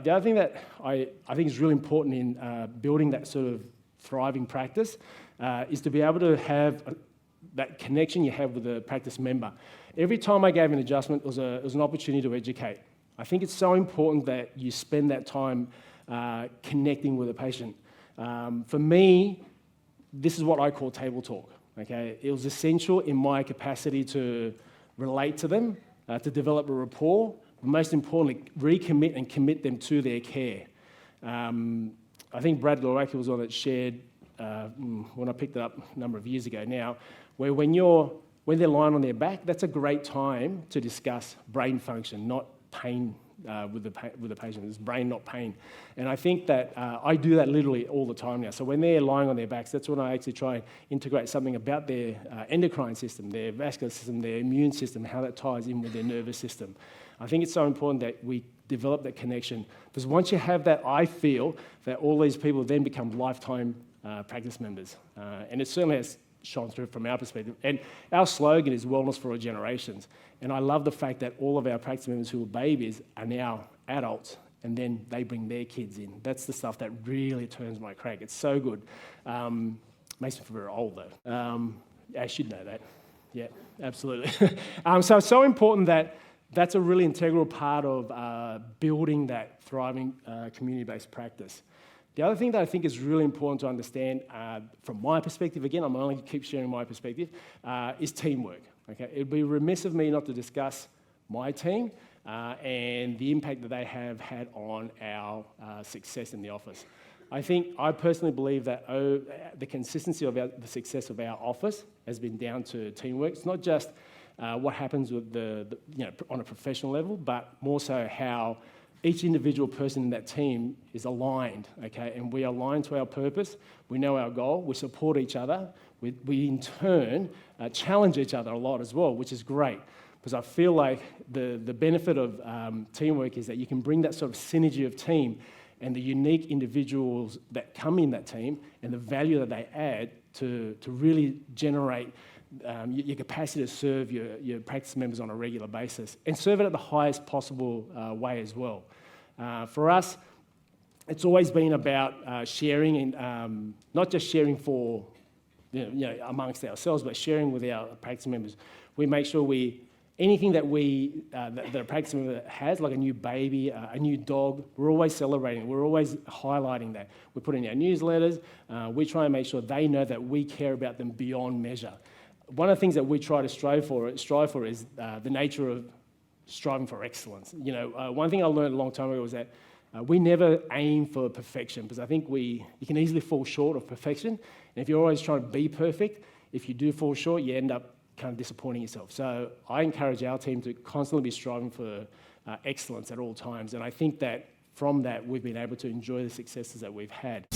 the other thing that I think is really important in building that sort of thriving practice is to be able to have that connection you have with the practice member. Every time I gave an adjustment, it was an opportunity to educate. I think it's so important that you spend that time connecting with a patient. For me, this is what I call table talk. Okay, it was essential in my capacity to relate to them, to develop a rapport, but most importantly, recommit and commit them to their care. I think Brad Loraki was one that shared, when I picked it up a number of years ago now, where when they're lying on their back, that's a great time to discuss brain function, not pain with the patient. It's brain, not pain. And I think that I do that literally all the time now. So when they're lying on their backs, that's when I actually try and integrate something about their endocrine system, their vascular system, their immune system, how that ties in with their nervous system. I think it's so important that we develop that connection, because once you have that, I feel that all these people then become lifetime practice members. And it certainly has shone through from our perspective. And our slogan is wellness for all generations. And I love the fact that all of our practice members who were babies are now adults, and then they bring their kids in. That's the stuff that really turns my crank. It's so good. Makes me feel very old though. I should know that. Yeah, absolutely. So it's so important that that's a really integral part of building that thriving community-based practice. The other thing that I think is really important to understand from my perspective, again, I'm only keep sharing my perspective, is teamwork. Okay, it'd be remiss of me not to discuss my team and the impact that they have had on our success in the office. I personally believe that the consistency of the success of our office has been down to teamwork. It's not just what happens with on a professional level, but more so how each individual person in that team is aligned, okay? And we are aligned to our purpose, we know our goal, we support each other, we in turn challenge each other a lot as well, which is great, because I feel like the benefit of teamwork is that you can bring that sort of synergy of team and the unique individuals that come in that team and the value that they add to really generate your capacity to serve your practice members on a regular basis and serve it at the highest possible way as well. For us, it's always been about sharing, and not just sharing for amongst ourselves, but sharing with our practice members. We make sure anything that that a practice member has, like a new baby, a new dog, we're always celebrating. We're always highlighting that. We put in our newsletters. We try and make sure they know that we care about them beyond measure. One of the things that we try to strive for is the nature of striving for excellence. One thing I learned a long time ago was that we never aim for perfection, because I think you can easily fall short of perfection. And if you're always trying to be perfect, if you do fall short, you end up kind of disappointing yourself. So I encourage our team to constantly be striving for excellence at all times. And I think that from that, we've been able to enjoy the successes that we've had.